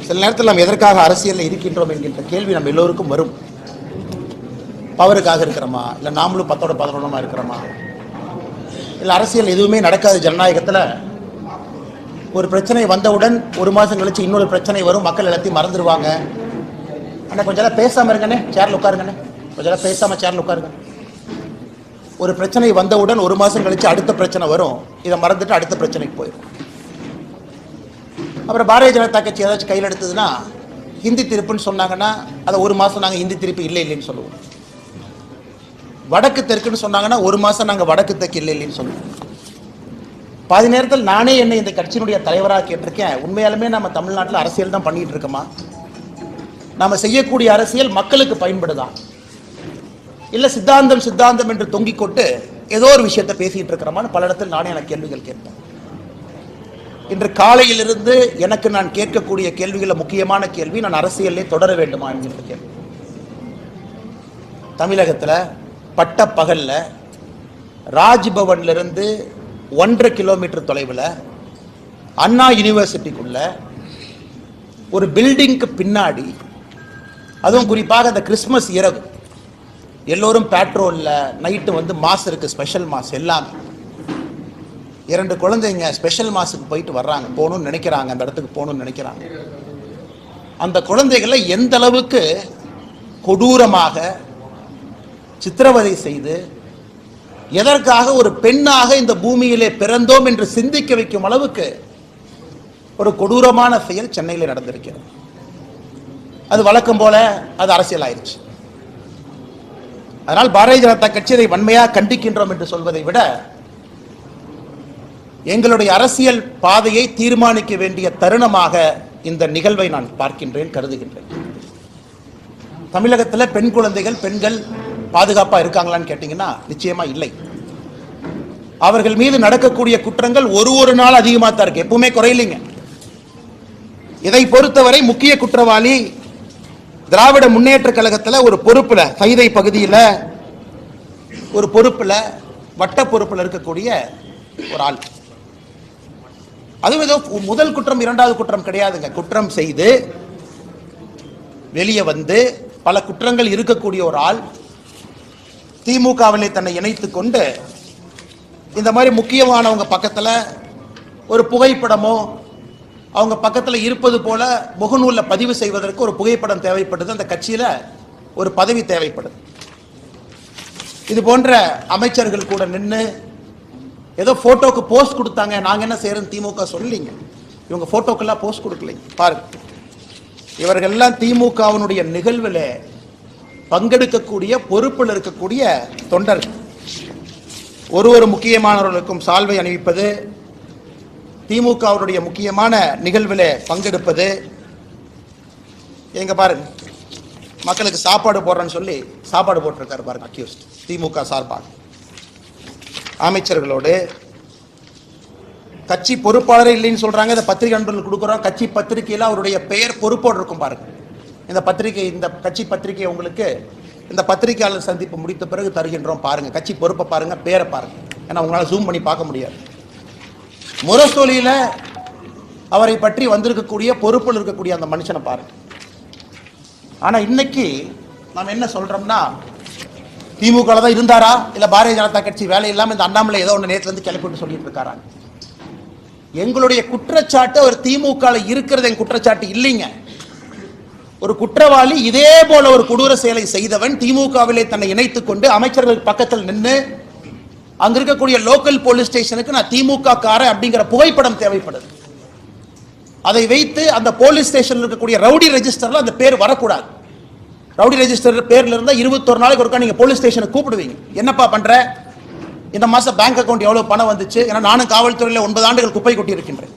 சில நேரத்தில் நாம் எதற்காக அரசியலில் இருக்கின்றோம் என்கின்ற கேள்வி நம்ம எல்லோருக்கும் வரும். பவருக்காக இருக்கிறோமா, இல்லை நாமளும் 10-11 இருக்கிறோமா, இல்லை அரசியல் எதுவுமே நடக்காது. ஜனநாயகத்தில் ஒரு பிரச்சனை வந்தவுடன் ஒரு மாதம் கழிச்சு இன்னொரு பிரச்சனை வரும், மக்கள் எல்லாத்தையும் மறந்துடுவாங்க. ஆனால் கொஞ்சம் நேரம் பேசாமல் இருங்கண்ணே, சேரில் உட்காருங்கண்ணே, கொஞ்சம் நேரம் பேசாமல் சேரில் உட்காருங்க. ஒரு பிரச்சனை வந்தவுடன் ஒரு மாதம் கழிச்சு அடுத்த பிரச்சனை வரும், இதை மறந்துட்டு அடுத்த பிரச்சனைக்கு போயிடும். அப்புறம் பாரதிய ஜனதா கட்சி ஏதாச்சும் கையில் எடுத்ததுன்னா ஹிந்தி திருப்புன்னு சொன்னாங்கன்னா அதை ஒரு மாதம் நாங்கள் ஹிந்தி திருப்பு இல்லைன்னு சொல்லுவோம். வடக்கு தெற்குன்னு சொன்னாங்கன்னா ஒரு மாதம் நாங்கள் வடக்கு தெற்கு இல்லைன்னு சொல்லுவோம். பாதி நேரத்தில் நானே என்னை இந்த கட்சியினுடைய தலைவராக கேட்டிருக்கேன், உண்மையாலுமே நம்ம தமிழ்நாட்டில் அரசியல் தான் பண்ணிட்டு இருக்கோமா, நாம் செய்யக்கூடிய அரசியல் மக்களுக்கு பயன்படுதா, இல்லை சித்தாந்தம் சித்தாந்தம் என்று தொங்கிக் கொண்டு ஏதோ ஒரு விஷயத்தை பேசிட்டு இருக்கிறோமான்னு பல இடத்தில் நானே எனக்கு கேள்விகள் கேட்பேன். இன்று காலையிலிருந்து எனக்கு நான் கேட்கக்கூடிய கேள்விகளில் முக்கியமான கேள்வி, நான் அரசியலே தொடர வேண்டுமா என்கின்ற கேள்வி. தமிழகத்தில் பட்ட பகல்ல ராஜ்பவன்ல இருந்து 1.5 கிலோமீட்டர் தொலைவில் அண்ணா யூனிவர்சிட்டிக்குள்ள ஒரு பில்டிங்க்கு பின்னாடி, அதுவும் குறிப்பாக அந்த கிறிஸ்மஸ் இரவு எல்லோரும் பேட்ரோல்ல நைட்டு மாஸ் இருக்கு, ஸ்பெஷல் மாஸ் எல்லாமே. 2 குழந்தைங்க ஸ்பெஷல் மாஸுக்கு போயிட்டு வர்றாங்க, போகணும்னு நினைக்கிறாங்க, அந்த இடத்துக்கு போகணும்னு நினைக்கிறாங்க. அந்த குழந்தைகளை எந்த அளவுக்கு கொடூரமாக சித்திரவதை செய்து எதற்காக ஒரு பெண்ணாக இந்த பூமியிலே பிறந்தோம் என்று சிந்திக்க வைக்கும் அளவுக்கு ஒரு கொடூரமான செயல் சென்னையில் நடந்திருக்கிறது. அது வழக்கம் போல அது அரசியல் ஆயிடுச்சு. அதனால் பாரதிய ஜனதா கட்சி அதை வன்மையாக கண்டிக்கின்றோம் என்று சொல்வதை விட எங்களுடைய அரசியல் பாதையை தீர்மானிக்க வேண்டிய தருணமாக இந்த நிகழ்வை நான் பார்க்கின்றேன், கருதுகின்றேன். தமிழகத்தில் பெண் குழந்தைகள், பெண்கள் பாதுகாப்பா இருக்காங்களான்னு கேட்டீங்கன்னா நிச்சயமா இல்லை. அவர்கள் மீது நடக்கக்கூடிய குற்றங்கள் ஒரு நாள் அதிகமாக தான் இருக்கு, எப்பவுமே குறையில்லைங்க. இதை பொறுத்தவரை முக்கிய குற்றவாளி திராவிட முன்னேற்ற கழகத்தில் ஒரு பொறுப்புல, சைதை பகுதியில் ஒரு பொறுப்புல, வட்ட பொறுப்புல இருக்கக்கூடிய ஒரு ஆள். அதுவும் ஏதோ முதல் குற்றம் இரண்டாவது குற்றம் கிடையாதுங்க. குற்றம் செய்து வெளியே வந்து பல குற்றங்கள் இருக்கக்கூடிய ஒரு ஆள் திமுகவிலே தன்னை இணைத்துக் கொண்டு இந்த மாதிரி முக்கியமானவங்க பக்கத்தில் ஒரு புகைப்படமோ அவங்க பக்கத்தில் இருப்பது போல முகநூலில் பதிவு செய்வதற்கு ஒரு புகைப்படம் தேவைப்படுது, அந்த கட்சியில் ஒரு பதவி தேவைப்படுது. இது போன்ற அமைச்சர்கள் கூட நின்று ஏதோ போட்டோக்கு போஸ்ட் கொடுத்தாங்க, நாங்கள் என்ன செய்யறோம் திமுக சொல்லீங்க. இவங்க போட்டோக்கெல்லாம் போஸ்ட் கொடுக்கல. பாருங்க, இவர்கள்லாம் திமுகவினுடைய நிகழ்வில் பங்கெடுக்கக்கூடிய பொறுப்பில் இருக்கக்கூடிய தொண்டர்கள். ஒரு முக்கியமானவர்களுக்கும் சால்வை அணிவிப்பது, திமுகவுடைய முக்கியமான நிகழ்வில் பங்கெடுப்பது. எங்க பாருங்க, மக்களுக்கு சாப்பாடு போடுறேன்னு சொல்லி சாப்பாடு போட்டிருக்காரு பாருங்க, அக்யூஸ்ட் திமுக சார்பாக. அமைச்சர்களோடு கட்சி பொறுப்பாளரே இல்லைன்னு சொல்றாங்க. இந்த பத்திரிகை நண்பர்கள் கொடுக்குறோம், கட்சி பத்திரிகையில் அவருடைய பெயர் பொறுப்போடு இருக்கும் பாருங்க. இந்த பத்திரிகை, இந்த கட்சி பத்திரிகை உங்களுக்கு இந்த பத்திரிகையாளர் சந்திப்பு முடித்த பிறகு தருகின்றோம். பாருங்க, கட்சி பொறுப்பை பாருங்க, பேரை பாருங்க. ஏன்னா உங்களால் ஜூம் பண்ணி பார்க்க முடியாது. முரசொலியில அவரை பற்றி வந்திருக்கக்கூடிய பொறுப்பில் இருக்கக்கூடிய அந்த மனுஷனை பாருங்க. ஆனா இன்னைக்கு நாம் என்ன சொல்றோம்னா, திமுக தான் இருந்தாரா, இல்ல பாரதிய ஜனதா கட்சி வேலை இல்லாம இந்த அண்ணாமலை ஏதோ ஒன்று நேற்றுல இருந்து கிளப்பிட்டு சொல்லிட்டு இருக்காரா? எங்களுடைய குற்றச்சாட்டு அவர் திமுக இருக்கிறது என் குற்றச்சாட்டு இல்லைங்க. ஒரு குற்றவாளி இதே போல ஒரு கொடூர செயலை செய்தவன் திமுகவிலே தன்னை இணைத்துக் கொண்டு அமைச்சர்கள் பக்கத்தில் நின்று அங்க இருக்கக்கூடிய லோக்கல் போலீஸ் ஸ்டேஷனுக்கு நான் திமுக காரன் அப்படிங்கிற புகைப்படம் தேவைப்படுது. அதை வைத்து அந்த போலீஸ் ஸ்டேஷன்ல இருக்கக்கூடிய ரவுடி ரெஜிஸ்டர்ல அந்த பேர் வரக்கூடாது. ரவுடி ரெஜிஸ்டர் பேர்ல இருந்தா 21 நாளைக்கு ஒருக்கா நீங்க போலீஸ் ஸ்டேஷனுக்கு கூப்பிடுவீங்க. என்னப்பா பண்ற, இந்த மாசம் பேங்க் அக்கௌண்ட் எவ்வளவு பணம் வந்துச்சு, ஏன்னா நானும் காவல்துறையில் 9 ஆண்டுகள் குப்பை கொட்டி இருக்கின்றேன்.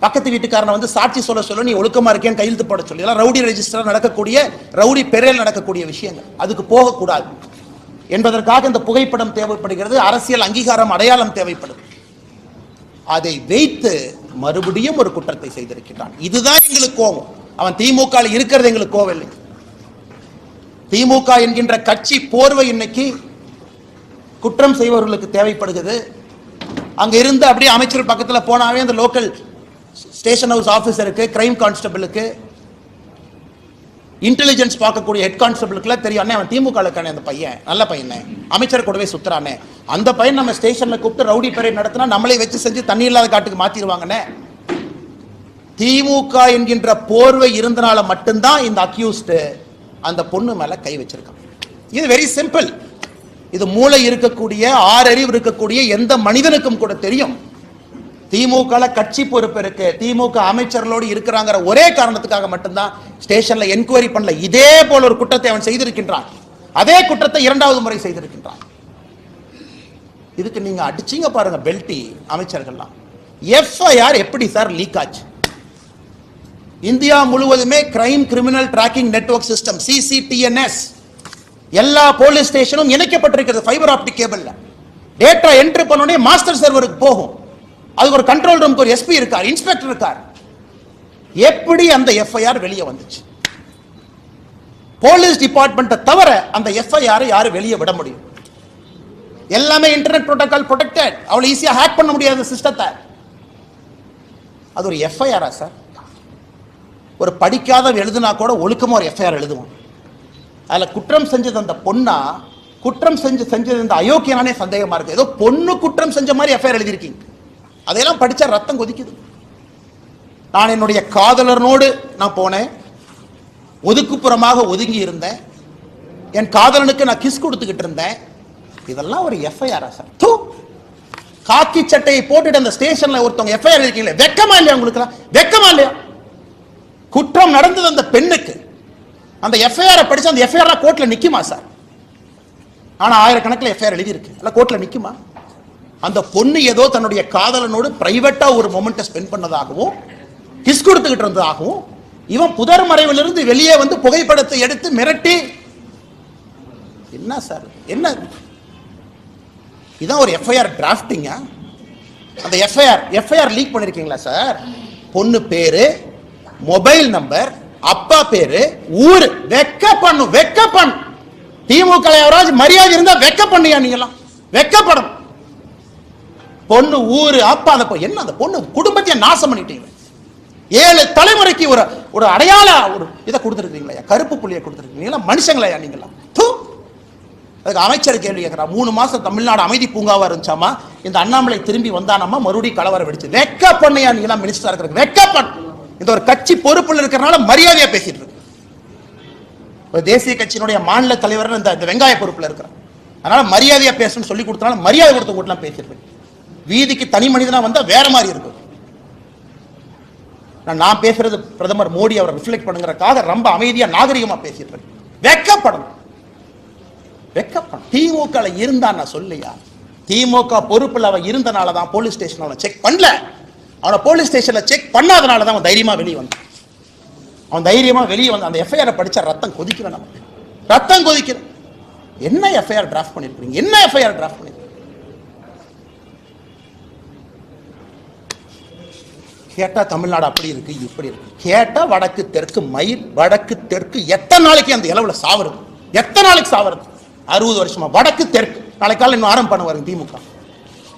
பக்கத்து வீட்டுக்காரனை சாட்சி சொல்ல நீ ஒழுக்கமா இருக்கேன்னு கையெழுத்து போட சொல்லி, இதெல்லாம் ரவுடி ரெஜிஸ்டர் நடக்கக்கூடிய, ரவுடி பெயரில் நடக்கக்கூடிய விஷயங்கள். அதுக்கு போகக்கூடாது என்பதற்காக இந்த புகைப்படம் தேவைப்படுகிறது, அரசியல் அங்கீகாரம், அடையாளம் தேவைப்படுது. அதை வைத்து மறுபடியும் ஒரு குற்றத்தை செய்திருக்கிறான். இதுதான் எங்களுக்கு கோபம். அவன் திமுக இருக்கிறது எங்களுக்கு கோவம் இல்லை. திமுக என்கின்ற கட்சி போர்வை இன்னைக்கு குற்றம் செய்வர்களுக்கு தேவைப்படுகிறது. அங்க இருந்து அப்படியே அமைச்சர் பக்கத்தில் போனாவே அந்த லோக்கல் ஸ்டேஷன் ஹவுஸ் ஆஃபீஸருக்கு, கிரைம் கான்ஸ்டபிளுக்கு, இன்டெலிஜென்ஸ் பார்க்கக்கூடிய ஹெட் கான்ஸ்டபிளுக்குலாம் தெரியும், அண்ணே அவன் திமுக இருக்கானே, அந்த பையன் நல்ல பையனே, அமைச்சர் கூடவே சுத்துறானே, அந்த பையன் நம்ம ஸ்டேஷன்ல கூப்பிட்டு ரவுடி பரேட் நடத்தினா நம்மளே வச்சு செஞ்சு தண்ணி இல்லாத காட்டுக்கு மாத்திடுவாங்கண்ணே. திமுக என்கின்ற போர்வை இருந்தனால மட்டும்தான் இந்த அக்யூஸ்ட் அந்த பொண்ணு மேல கை வச்சிருக்கான். இது வெரி சிம்பிள். இது மூளை இருக்கக்கூடிய, ஆறறிவு இருக்கக்கூடிய எந்த மனிதனுக்கும் கூட தெரியும். திமுக கட்சி பொறுப்பு இருக்கு, திமுக அமைச்சர்களோடு இருக்கிறாங்கிற ஒரே காரணத்துக்காக மட்டும்தான் ஸ்டேஷன்ல என்கொயரி பண்ணல. இதே போல ஒரு குற்றத்தை அவன் செய்திருக்கின்றான். அதே குற்றத்தை இரண்டாவது முறை செய்திருக்கின்றான். இதுக்கு நீங்க அடிச்சீங்க பாருங்க பெல்டி அமைச்சர்கள்லாம். எஃப்ஐஆர் எப்படி சார் லீக் ஆச்சு? இந்தியா முழுவதுமே crime criminal tracking network system CCTNS எல்லா போலீஸ் ஸ்டேஷனும் இணைக்கப்பட்டிருக்கிறது ஃபைபர் ஆப்டிக் கேபிள்ல. டேட்டா என்ட்ரி பண்ணோடனே மாஸ்டர் சர்வருக்கு போகும். அதுக்கு ஒரு கண்ட்ரோல் ரூமுக்கு ஒரு SP இருக்கார், இன்ஸ்பெக்டர் இருக்கார். எப்படி அந்த எஃப்ஐஆர் வெளியே வந்துச்சு? போலீஸ் டிபார்ட்மெண்ட்டை தவிர அந்த எஃப்ஐஆர் யாரு வெளியே விட முடியும்? எல்லாமே இன்டர்நெட் புரோட்டோகால் ப்ரொடெக்டட். அவ்வளவு ஈஸியா ஹேக் பண்ண முடியாத சிஸ்டத்தை. அது ஒரு எஃப்ஐஆரா சார்? ஒரு படிக்காத எழுதுனா கூட ஒழுக்கமா ஒரு எஃப்ஐஆர் எழுதுவோம். அதுல குற்றம் செஞ்சது அந்த பொண்ணா, குற்றம் செஞ்சது இந்த அயோக்கியனானே சந்தேகமா இருக்கு. ஏதோ பொண்ணு குற்றம் செஞ்ச மாதிரி எஃப்ஐஆர் எழுதியிருக்கீங்க. அதையெல்லாம் படிச்சா ரத்தம் கொதிக்குது. நான் என்னுடைய காதலனோடு நான் போனேன், ஒதுக்குப்புறமாக ஒதுங்கி இருந்தேன், என் காதலனுக்கு நான் கிஸ் கொடுத்துக்கிட்டு இருந்தேன். இதெல்லாம் ஒரு எஃப்ஐஆரா சார்? காக்கி சட்டையை போட்டுட்டு அந்த ஸ்டேஷன்ல ஒருத்தவங்க எஃப்ஐஆர் இருக்கீங்களே, வெக்கமா இல்லையா உங்களுக்கு? வெக்கமா இல்லையா? குற்றம் நடந்தது அந்த பெண்ணுக்கு. அந்த எஃப்ஐஆர் படிச்சு அந்த எஃப்ஐஆர் கோர்ட்ல நிக்குமா சார்? ஆனா ஆயிரக்கணக்கில் எஃப்ஐஆர் எழுதி இருக்கு, அல்ல கோர்ட்ல நிக்குமா? அந்த பொண்ணு ஏதோ தன்னுடைய காதலனோடு பிரைவேட்டா ஒரு மொமெண்ட்டை ஸ்பெண்ட் பண்ணதாகவும் கிஸ் கொடுத்துக்கிட்டு இருந்ததாகவும், இவன் புதர் மறைவிலிருந்து வெளியே வந்து புகைப்படத்தை எடுத்து மிரட்டி, என்ன சார் என்ன இதான் ஒரு எஃப்ஐஆர் டிராஃப்டிங்கா? அந்த எஃப்ஐஆர் லீக் பண்ணிருக்கீங்களா சார்? பொண்ணு பேரு, மொபைல் நம்பர், அப்பா பேரு, ஊரு. வெக்க பண்ணு. திமுக யாராவது மரியாதை இருந்தா வெக்க பண்ணியா? நீங்களாம் வெக்கப்படும். பொண்ணு, ஊரு, அப்பா, அந்த என்ன அந்த பொண்ணு குடும்பத்தையே நாசம் பண்ணிட்டீங்க. 7 தலைமுறைக்கு ஒரு அடையாள ஒரு இதை கொடுத்துருக்கீங்களா? கருப்பு புள்ளியை கொடுத்துருக்கீங்களா? மனுஷங்களா நீங்களாம்? அதுக்கு அமைச்சர் கேள்வி கேட்கிறா. 3 மாசம் தமிழ்நாடு அமைதி பூங்காவா இருந்துச்சாமா, இந்த அண்ணாமலை திரும்பி வந்தானாமா, மறுபடியும் கலவரம் வெடிச்சு. வெக்க பண்ணியா நீங்களாம் மினிஸ்டரா இருக்கிறது? வெக்க பண்ணு. இந்த ஒரு கட்சி பொறுப்புல இருக்கிறனால மரியாதையா பேசிட்டு இருக்கு. ஒரு தேசிய கட்சியினுடைய மாநில தலைவர் இந்த வெங்காய பொறுப்புல இருக்கிறார். அதனால மரியாதையா பேசணும்னு சொல்லி கொடுத்தனால மரியாதை கொடுத்த கூட்டலாம் பேசிட்டு இருக்கு. வீதிக்கு தனி மனிதனா வந்தா வேற மாதிரி இருக்கும். நான் பேசுறது பிரதமர் மோடி அவரை ரிஃப்ளெக்ட் பண்ணுங்கறதுக்காக ரொம்ப அமைதியா நாகரிகமா பேசிட்டு இருக்கு. வெக்கப்படணும். திமுக இருந்தா நான் சொல்லையா? திமுக பொறுப்புல அவன் இருந்தனால தான் போலீஸ் ஸ்டேஷன் அவனை செக் பண்ணல. அவனை போலீஸ் ஸ்டேஷன்ல செக் பண்ணாதனால தான் அவன் தைரியமா வெளியே வந்தான். அந்த எஃப்ஐஆர் படிச்சா ரத்தம் கொதிக்கல. நமக்கு ரத்தம் கொதிக்கல. என்ன எஃப்ஐஆர் டிராஃப்ட் பண்ணிருக்கீங்க? என்ன எஃப்ஐஆர் டிராஃப்ட் பண்ணிருக்கீங்க? கேட்டா தமிழ்நாடு அப்படி இருக்கு, இப்படி இருக்கு. கேட்டா வடக்கு தெற்கு மயில், வடக்கு தெற்கு எத்தனை நாளைக்கு அந்த இளவுல சாவறது? எத்தனை நாளைக்கு சாவறது? 60 வருஷமா வடக்கு தெற்கு. நாளைக்கு காலையில் இன்னும் ஆரம்பம் பண்ணுவாரு திமுக.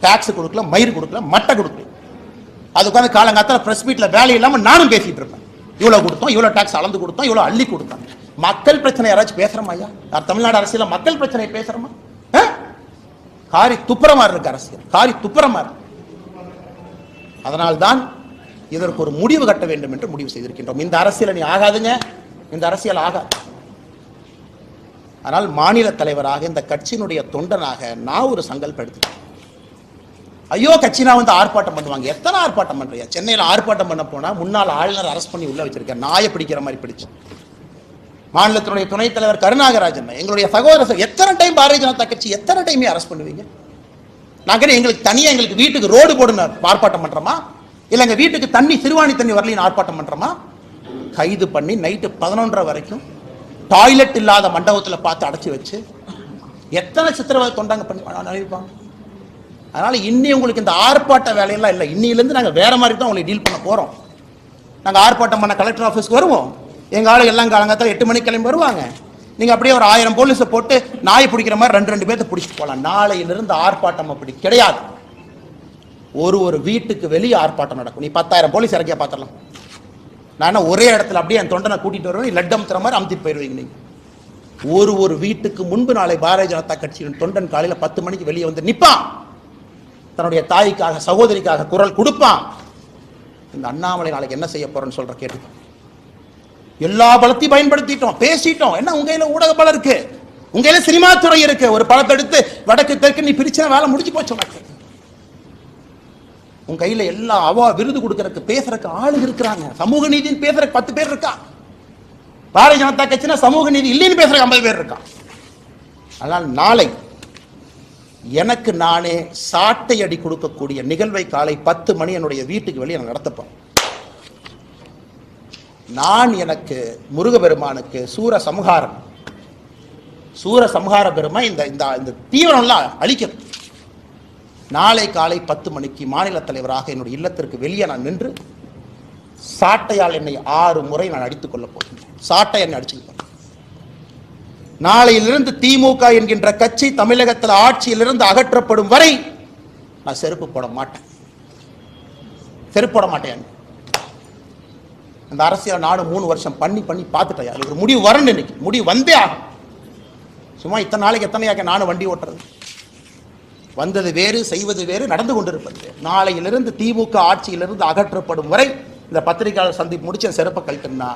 டாக்ஸ் கொடுக்கல, மயிர் கொடுக்கல, மட்டை கொடுக்கல. அது உட்காந்து காலங்காத்தால பிரஸ் மீட்ல வேலை இல்லாம நானும் பேசிட்டு இருப்பேன். இவ்வளவு கொடுத்தோம், இவ்வளவு டாக்ஸ் அளந்து கொடுத்தோம், இவ்வளவு அள்ளி கொடுத்தோம். மக்கள் பிரச்சனை யாராச்சும் பேசுறோமா ஐயா? தமிழ்நாடு அரசியல மக்கள் பிரச்சனை பேசுறோமா? காரி துப்புரமா இருக்கு அரசியல், காரி துப்புரமா இருக்கு. அதனால்தான் இதற்கு ஒரு முடிவு கட்ட வேண்டும் என்று முடிவு செய்திருக்கின்றோம். இந்த அரசியல் நீ ஆகாதுங்க, இந்த அரசியல் ஆகாது. ஆனால் மாநில தலைவராக, இந்த கட்சியினுடைய தொண்டனாக நான் ஒரு சங்கல்பம் எடுத்துட்டேன். ஐயோ கட்சினா வந்து ஆர்ப்பாட்டம் பண்ணுவாங்க. எத்தனை ஆர்ப்பாட்டம் பண்றியா? சென்னையில் ஆர்ப்பாட்டம் பண்ண போனா முன்னாள் ஆளுநர் அரெஸ்ட் பண்ணி உள்ள வச்சிருக்கேன். நாயை பிடிக்கிற மாதிரி பிடிச்சு. மாநிலத்தினுடைய துணைத் தலைவர் கருணாகராஜன், எங்களுடைய சகோதரர், எத்தனை டைம் பாரதிய ஜனதா கட்சி எத்தனை டைமே அரெஸ்ட் பண்ணுவீங்க? நாங்க எங்களுக்கு தனியா எங்களுக்கு வீட்டுக்கு ரோடு போடுன்னு ஆர்ப்பாட்டம் பண்றோமா? இல்ல எங்க வீட்டுக்கு தண்ணி, சிறுவாணி தண்ணி வரலின்னு ஆர்ப்பாட்டம் பண்றோமா? கைது பண்ணி நைட்டு 11:30 வரைக்கும் டாய்லெட் இல்லாத மண்டபத்தில் பார்த்து அடைச்சி வச்சு எத்தனை சித்திரவதை தொண்டாங்க பண்ணி அனுப்பிப்பாங்க. அதனால இன்னி உங்களுக்கு இந்த ஆர்ப்பாட்ட வேலையெல்லாம் இல்லை. இன்னிலிருந்து நாங்கள் வேற மாதிரி தான் உங்களை டீல் பண்ண போறோம். நாங்கள் ஆர்ப்பாட்டம் பண்ண கலெக்டர் ஆஃபீஸ்க்கு வருவோம். எங்க ஆளு எல்லாம் காலங்காத்தால 8 மணிக்கு கிளம்பி வருவாங்க. நீங்க அப்படியே ஒரு 1000 போலீஸை போட்டு நாய் பிடிக்கிற மாதிரி 2 பேர்த்த பிடிச்சிட்டு போகலாம். நாளையிலிருந்து ஆர்ப்பாட்டம் அப்படி கிடையாது. ஒரு வீட்டுக்கு வெளியே ஆர்ப்பாட்டம் நடக்கும். நீ 10,000 போலீஸ் இறக்கியா பார்த்துடலாம். நான் ஒரே இடத்துல அப்படியே என் தொண்டனை கூட்டிட்டு வருவேன், லட்டு அமுத்துற மாதிரி அமுத்திட்டு போயிடுவீங்க நீங்க. ஒரு வீட்டுக்கு முன்பு நாளை பாரதிய ஜனதா கட்சியின் தொண்டன் காலையில 10 மணிக்கு வெளியே வந்து நிப்பான், தன்னுடைய தாய்க்காக சகோதரிக்காக குரல் கொடுப்பான். இந்த அண்ணாமலை நாளைக்கு என்ன செய்ய போறேன்னு சொல்ற கேட்டு எல்லா பலத்தையும் பயன்படுத்திட்டோம், பேசிட்டோம். என்ன உங்க கையில ஊடக பலம் இருக்கு, உங்க கையில சினிமா துறை இருக்கு. ஒரு படத்தை எடுத்து வடக்கு தெற்கு நீ பிரிச்சா வேலை முடிஞ்சு போச்சு உனக்கு. உங்க கையில எல்லா விருது கொடுக்கறதுக்கு பேசுறதுக்கு ஆளு இருக்கிறாங்க. சமூக நீதினு பேசுறதுக்கு 10 பேர் இருக்கா. பாரதிய ஜனதா கட்சினா சமூக நீதி இல்லைன்னு பேசுறதுக்கு 50 பேர் இருக்கா. அதனால் நாளை எனக்கு நானே சாட்டை அடி கொடுக்கக்கூடிய நிகழ்வை காலை 10 மணி என்னுடைய வீட்டுக்கு வெளியே நான் நடத்தப்போம். நான் எனக்கு முருகபெருமானுக்கு சூர சம்ஹார பெருமை இந்த தீவிரம்லாம் அழிக்கிறது. நாளை காலை 10 மணிக்கு மாநில தலைவராக என்னுடைய இல்லத்திற்கு வெளியே நான் நின்று சாட்டையால் என்னை 6 முறை நான் அடித்துக் கொள்ள போகிறேன். சாட்டை என்னை அடிச்சுக்கிறேன். நாளையிலிருந்து திமுக என்கின்ற கட்சி தமிழகத்தில் ஆட்சியிலிருந்து அகற்றப்படும் வரை நான் செருப்பு போட மாட்டேன். இந்த அரசியல் நாடு 3 வருஷம் பண்ணி பார்த்துட்டேன். ஒரு முடிவு வரணும். இன்னைக்கு முடிவு வந்தே ஆகும். சும்மா இத்தனை நாளைக்கு எத்தனையாக நானும் வண்டி ஓட்டுறது, வந்தது வேறு செய்வது வேறு, நடந்து கொண்டிருப்பது. நாளையிலிருந்து திமுக ஆட்சியிலிருந்து அகற்றப்படும் வரை இந்த பத்திரிகையாளர் சந்திப்பு முடிச்சு செருப்பை கழட்டுனா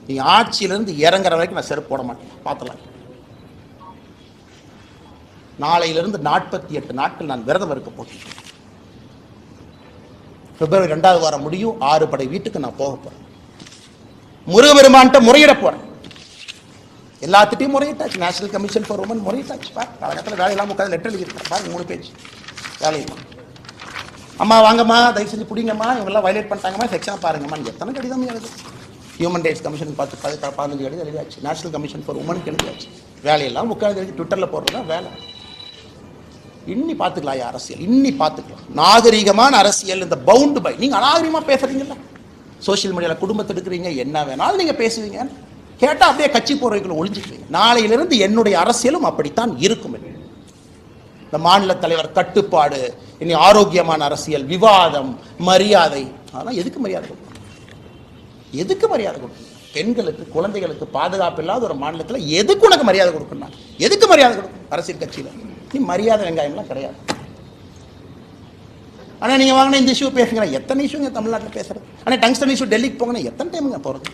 நீ ஆட்சியிலிருந்து இறங்குற வரைக்கும் நான் செருப்பு போட மாட்டேன். பார்த்துலாம். நாளையிலிருந்து 48 நாட்கள் நான் விரதம் இருக்க போகிறேன். பிப்ரவரி 2வது வாரம் முடியும். 6 படை வீட்டுக்கு நான் போக போறேன். முருகபெருமான்கிட்ட முறையிட போறேன். எல்லாத்திட்டையும் முறையிட்டாச்சு. நேஷனல் கமிஷன் ஃபார் உமன் முறையிட்டாச்சு. காலகட்டத்தில் வேலையெல்லாம் உட்காந்து லெட்டர் எழுதியிருக்கேன். பாருங்க 3 பேஜ் வேலையெல்லாம். அம்மா வாங்கம்மா, தயவு செஞ்சு பிடிங்கம்மா, இவங்கெல்லாம் வயலேட் பண்ணிட்டாங்கம்மா, செக்ஷனாக பாருங்கம்மா. எத்தனை கடிதம் எழுது. ஹியூமன் ரைட்ஸ் கமிஷன் 15 கடிதம் எழுதியாச்சு. நேஷனல் கமிஷன் ஃபார் உமனுக்கு எழுதியாச்சு. வேலையெல்லாம் உட்காந்து எழுதி ட்விட்டரில் போடுறதா வேலை. இன்னி பார்த்துக்கலாம் அரசியல், இன்னி பார்த்துக்கலாம். நாகரீகமான அரசியல். இந்த பவுண்டு பை நீங்க அநாகரிகமா பேசுறீங்கல்ல, சோசியல் மீடியாவில் குடும்பத்தை எடுக்கிறீங்க, என்ன வேணாலும் நீங்க பேசுவீங்க. கேட்டா அப்படியே கட்சி போறவர்களை ஒழிஞ்சுக்குவீங்க. நாளையிலிருந்து என்னுடைய அரசியலும் அப்படித்தான் இருக்கும். இந்த மாநில தலைவர் கட்டுப்பாடு, இனி ஆரோக்கியமான அரசியல், விவாதம், மரியாதை. அதெல்லாம் எதுக்கு மரியாதை கொடுக்கணும்? எதுக்கு மரியாதை கொடுக்கணும்? பெண்களுக்கு குழந்தைகளுக்கு பாதுகாப்பு இல்லாத ஒரு மாநிலத்தில் எதுக்கு உனக்கு மரியாதை கொடுக்கணும்? எதுக்கு மரியாதை கொடுக்கணும்? அரசியல் கட்சியில் நீ மரியாதை வெங்காயம்லாம் கிடையாது. ஆனால் நீங்கள் வாங்கின இந்த இஷ்யூ பேசுங்க, எத்தனை இஷ்யூங்க தமிழ்நாட்டில் பேசுறது? ஆனால் டங்ஸ்டன் இஷ்யூ டெல்லிக்கு போங்கன்னா எத்தனை டைமுங்க போகிறது?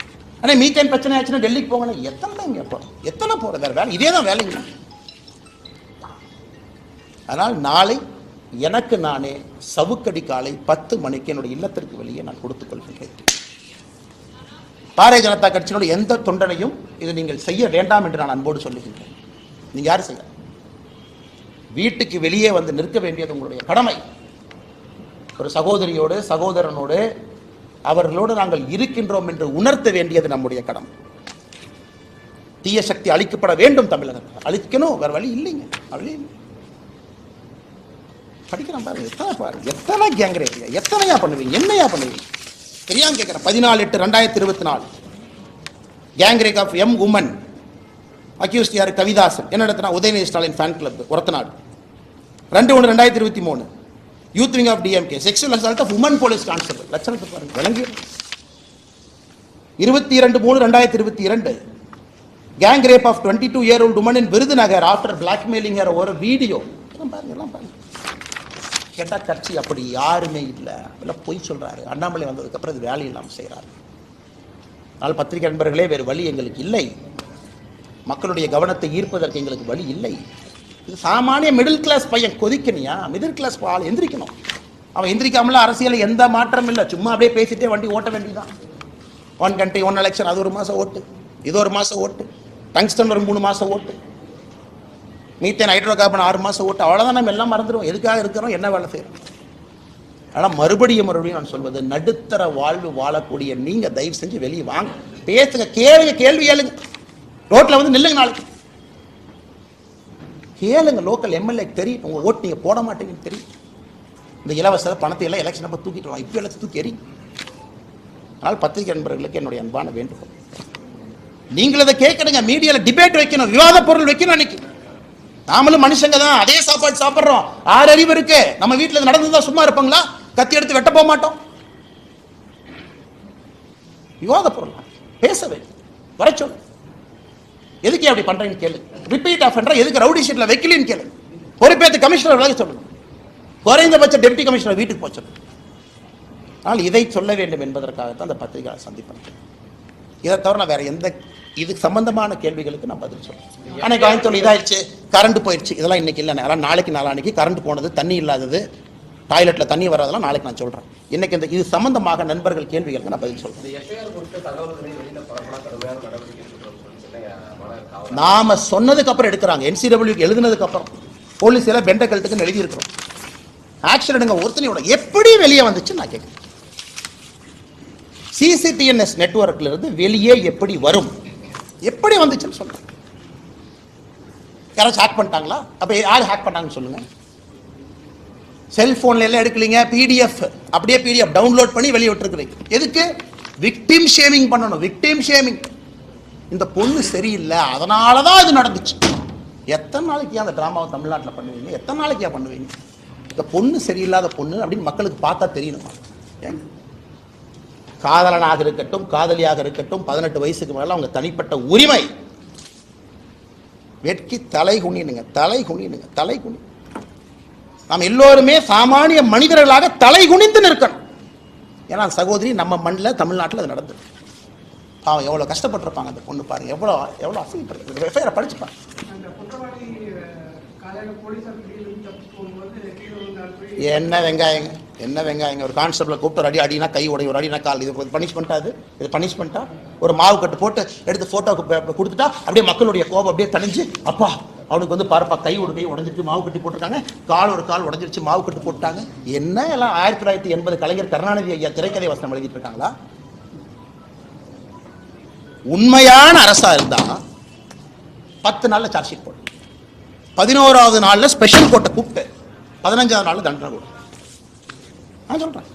ஆனால் மீத்தேன் பிரச்சனை ஆச்சுன்னா டெல்லிக்கு போங்கன்னா எத்தனை டைம் போகிறோம்? எத்தனை போகிறது? வேறு வேலை இதே தான் வேலைங்க. அதனால் நாளை எனக்கு நானே சவுக்கடி காலை 10 மணிக்கு என்னுடைய இல்லத்திற்கு வெளியே நான் கொடுத்துக் கொள்கிறேன். பாரதிய ஜனதா கட்சியினுடைய எந்த தொண்டனையும் இதை நீங்கள் செய்ய வேண்டாம் என்று நான் அன்போடு சொல்லுகின்றேன். நீங்க யாரும் செய்ய, வீட்டுக்கு வெளியே வந்து நிற்க வேண்டியது உங்களுடைய கடமை. ஒரு சகோதரியோடு சகோதரனோடு அவர்களோடு நாங்கள் இருக்கின்றோம் என்று உணர்த்த வேண்டியது நம்முடைய கடமை. தீய சக்தி அழிக்கப்பட வேண்டும். தமிழகத்தில் அழிக்கணும், வேற வழி இல்லைங்க. வழி இல்லை. படிக்கிறோம் பாருங்க, எத்தனை கேங் ரேப், எத்தனையா பண்ணுவீங்க, என்னையா பண்ணுவீங்க? தெரியாம கேட்கிறேன். 14/8/2024 gang rape of a woman accused யார்? கவிதாசன். என்ன நடத்தினா? Udhayanidhi Stalin fan club Orathanadu. 2/1/2023 youth wing of DMK sexual assault of woman police constable. லட்சணத்தை பாருங்க, விளங்கி. 22/3/2022 gang rape of 22-year-old woman in Virudhunagar after blackmailing her ஒரு வீடியோ. பாருங்க, எல்லாம் பாருங்க. கேட்டா கட்சி அப்படி யாருமே இல்லை, பொய் சொல்றாரு. அண்ணாமலை வந்ததுக்கு அப்புறம் இது வேலை இல்லாமல் செய்யறாரு. ஆனால் பத்திரிகை நண்பர்களே, வேறு வழி எங்களுக்கு இல்லை. மக்களுடைய கவனத்தை ஈர்ப்பதற்கு எங்களுக்கு வழி இல்லை. இது சாமானிய மிடில் கிளாஸ் பையன் கொதிக்கணியா? மிடில் கிளாஸ் ஆள் எந்திரிக்கணும். அவன் எந்திரிக்காமல அரசியல் எந்த மாற்றம் இல்லை. சும்மா அப்படியே பேசிட்டே வண்டி ஓட்ட வேண்டியதான். 1 country 1 election, அது 1 மாசம் ஓட்டு, இது 1 மாசம் ஓட்டு, டங்ஸ்டன் ஒரு 3 மாசம் ஓட்டு, மீத்தேன் ஹைட்ரோ கார்பன் 6 மாசம் ஓட்டு. அவ்வளோதான். நம்ம எல்லாம் மறந்துடுவோம். எதுக்காக இருக்கிறோம், என்ன வேலை செய்யறோம். ஆனால் மறுபடியும் நான் சொல்வது, நடுத்தர வாழ்வு வாழக்கூடிய நீங்க தயவு செஞ்சு வெளியே வாங்க, பேசுங்க, கேள்வி கேளுங்க. ரோட்ல வந்து நில்லுங்க, நாளைக்கு கேளுங்க. லோக்கல் எம்எல்ஏ தெரியும் உங்க ஓட்டு நீங்க போட மாட்டீங்கன்னு தெரியும். இந்த இலவச பணத்தை எல்லாம் எலெக்ஷன் அப்ப தூக்கிட்டு இப்போ எல்லாம் தூக்கி எறி. ஆனால் பத்திரிகை நண்பர்களுக்கு என்னுடைய அன்பான வேண்டுகோள், நீங்கள் அதை கேட்கணுங்க. மீடியால டிபேட் வைக்கணும், விவாத பொருள் வைக்கணும். அன்னைக்கு நாமளும் மனுஷங்க தான், அதே சாப்பாடு சாப்பிட்றோம். 6 அறிவு இருக்கு. நம்ம வீட்டில் நடந்துதான் சும்மா இருப்பாங்களா? கத்தி எடுத்து வெட்ட போக மாட்டோம். விவாத பொருள் பேசவே வர சொல்லு. எதுக்கு அப்படி பண்றீங்கன்னு கேளு. ரிப்பீட் ஆஃபெண்டர் எதுக்கு ரவுடி ஷீட்ல வைக்கலின்னு கேளு. பொறுப்பேற்று கமிஷனர் விலக சொல்லுங்க. குறைந்தபட்ச டெப்டி கமிஷனர் வீட்டுக்கு போச்சு. ஆனால் இதை சொல்ல வேண்டும் என்பதற்காகத்தான் அந்த பத்திரிகை சந்திப்பேன். இதை தவிர நான் வேற எந்த இது சம்பந்தமான கேள்விகளுக்கு நான் பதில் சொல்றேன். அன்னைக்கு வாங்கி இதாயிடுச்சு, கரண்ட் போயிடுச்சு, இதெல்லாம் இன்னைக்கு இல்லை. அதெல்லாம் நாளைக்கு நாளான்னைக்கு கரண்ட் போனது, தண்ணி இல்லாதது, டாய்லெட்ல தண்ணி வராதெல்லாம் நாளைக்கு நான் சொல்றேன். இன்னைக்கு இந்த இது சம்பந்தமாக நண்பர்கள் கேள்விகளுக்கு நான் பதில் சொல்றேன். நாம சொன்னதுக்கு அப்புறம் எடுக்கிறாங்க. NCW எழுதுனதுக்கு அப்புறம் போலீஸ் எல்லாம் பெண்ட கழுத்துக்குன்னு எழுதி இருக்கிறோம். ஆக்ஷன் எடுங்க. ஒருத்தனையோட எப்படி வெளியே வந்துச்சு நான் கேட்கிறேன். CCTNS நெட்வொர்க்ல இருந்து வெளியே எப்படி வரும், எப்படி வந்துச்சுன்னு சொல்லுங்க. யாராச்சும் ஹேக் பண்ணிட்டாங்களா? அப்ப யார் ஹேக் பண்ணாங்கன்னு சொல்லுங்க. செல்போன்ல எல்லாம் எடுக்கலீங்க, PDF அப்படியே PDF டவுன்லோட் பண்ணி வெளியே விட்டுருக்கிறீங்க. எதுக்கு? விக்டிம் ஷேமிங் பண்ணணும். Victim shaming. இந்த பொண்ணு சரியில்லை, அதனாலதான் இது நடந்துச்சு. எத்தனை நாளைக்கு அந்த டிராமாவை தமிழ்நாட்டில் பண்ணுவீங்க? எத்தனை நாளைக்கு பண்ணுவீங்க? இந்த பொண்ணு சரியில்லாத பொண்ணு அப்படின்னு மக்களுக்கு பார்த்தா தெரியணுமா? காதலனாக இருக்கட்டும், காதலியாக இருக்கட்டும், 18 வயசுக்கு மேல அவங்க தனிப்பட்ட உரிமை. வெட்கி தலை குனினுங்க, தலை குனினுங்க, தலை குனி. நாம் எல்லோருமே சாமானிய மனிதர்களாக தலை குனிந்து நிற்கணும். ஏன்னா சகோதரி நம்ம மண்ணில் தமிழ்நாட்டில் அது நடந்தது. அவன் எவ்வளோ கஷ்டப்பட்டிருப்பாங்க அந்த பொண்ணு பாருங்க, எவ்வளோ எவ்வளோ அசிங்கப்பட்டு. எஃப்ஐஆரை படிச்சுப்பாங்க. என்ன வெங்காயங்க, என்ன வெங்காயங்க. ஒரு கான்ஸ்டபிளை கூப்பிட்டு ஒரு அடி அடினா கை உடைய, ஒரு அடினா கால். இது பனிஷ்மெண்ட்டா? இது பனிஷ்மெண்ட்டா? ஒரு மாவு கட்டு போட்டு எடுத்து போட்டோ கொடுத்துட்டா அப்படியே மக்களுடைய கோபம் அப்படியே தணிஞ்சு, அப்பா அவனுக்கு வந்து பாருப்பா கை ஒரு கை உடஞ்சிருச்சு, மாவு கட்டி போட்டிருக்காங்க, கால் ஒரு கால் உடஞ்சிருச்சு, மாவு கட்டு போட்டாங்க. என்ன எல்லாம் 1980 கலைஞர் கருணாநிதி ஐயா திரைக்கதை வசனம் எழுதிட்டு இருக்காங்களா? உண்மையான அரசா இருந்தா 10 நாள்ல சார்ஜ் ஷீட் போடு, 11வது நாள்ல ஸ்பெஷல் கோர்ட்டை கூப்பிட்டு 15வது நாள்ல தண்டனை கொடு. நான் சொல்றேன்,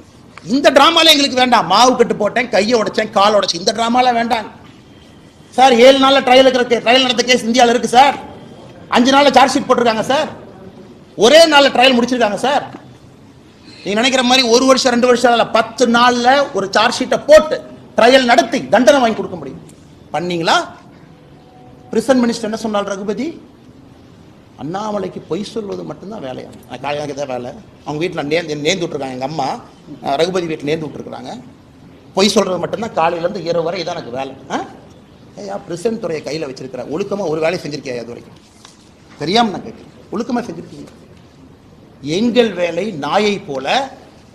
இந்த டிராமால எங்களுக்கு வேண்டாம். மாவு கட்டு போட்டேன், கையை உடைச்சேன், கால் உடைச்சேன், இந்த டிராமால வேண்டாம் சார். 7 நாள்ல ட்ரையல் நடந்த கேஸ் இந்தியாவில் இருக்கு சார். 5 நாள்ல சார்ஜ் ஷீட் போட்டிருக்காங்க சார். ஒரே நாள்ல ட்ரையல் முடிச்சிருக்காங்க சார். நீங்க நினைக்கிற மாதிரி 1 வருஷம் 2 வருஷம் 10 நாள்ல ஒரு சார்ஜ் ஷீட்டை போட்டு ட்ரையல் நடத்தி தண்டனை வாங்கி கொடுக்க முடியும். பண்ணீங்களா? பிரிசன் மினிஸ்டர் என்ன சொன்னார் ரகுபதி? அண்ணாமலைக்கு பொய் சொல்வது மட்டும்தான் வேலையா? காலையாக தான் வேலை. அவங்க வீட்டில் நேர்ந்து விட்டுருக்காங்க. எங்கள் அம்மா ரகுபதி வீட்டில் நேர்ந்து விட்டுருக்குறாங்க. பொய் சொல்றது மட்டும்தான் காலையிலேருந்து இரவு வரை இதான் எனக்கு வேலை. ஏயா பிரிசன் துறையை கையில் வச்சிருக்கிற, ஒழுக்கமாக ஒரு வேலையை செஞ்சிருக்கியா? அது வரைக்கும் தெரியாமல் நான் கேட்குறேன். ஒழுக்கமாக செஞ்சிருக்கீங்க. எங்கள் வேலை நாயை போல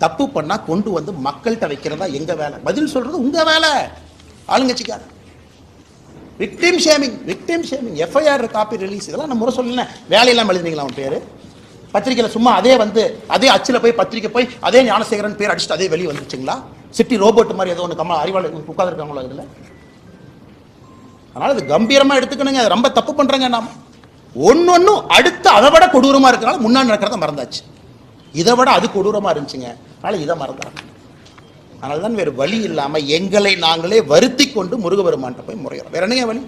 தப்பு பண்ணா கொண்டு வந்து மக்கள்கிட்ட வைக்கிறதா எங்க வேலை. பதில் சொல்றது உங்க வேலை. ஆளுங்கட்சிக்கார victim shaming, victim shaming, FIR copy release, இதெல்லாம் நம்ம முறை சொல்லல. வேலையெல்லாம் எழுதுனீங்களா அவன் பேரு பத்திரிகையில்? சும்மா அதே வந்து அதே அச்சில் போய் பத்திரிக்கை போய் அதே ஞானசேகரன் பேர் அடிச்சுட்டு அதே வெளியே வந்துச்சுங்களா? சிட்டி ரோபோட் மாதிரி ஏதோ ஒன்று கம்மா அறிவாளர் உட்காந்துருக்காங்களோ இதில். அதனால இது கம்பீரமா எடுத்துக்கணுங்க. ரொம்ப தப்பு பண்றாங்க. நாம் ஒன்னொன்னும் அடுத்து அதை விட கொடூரமா இருக்கிறனால முன்னாடி நடக்கிறத மறந்தாச்சு. இதை விட அது கொடூரமா இருந்துச்சுங்க, அதனால இதை மறந்துறாங்க. அதனால தான் வேறு வழி இல்லாம எங்களை நாங்களே வருத்தி கொண்டு முருகபெருமான்கிட்ட போய் முறைகிறோம். வேற என்னங்க வழி?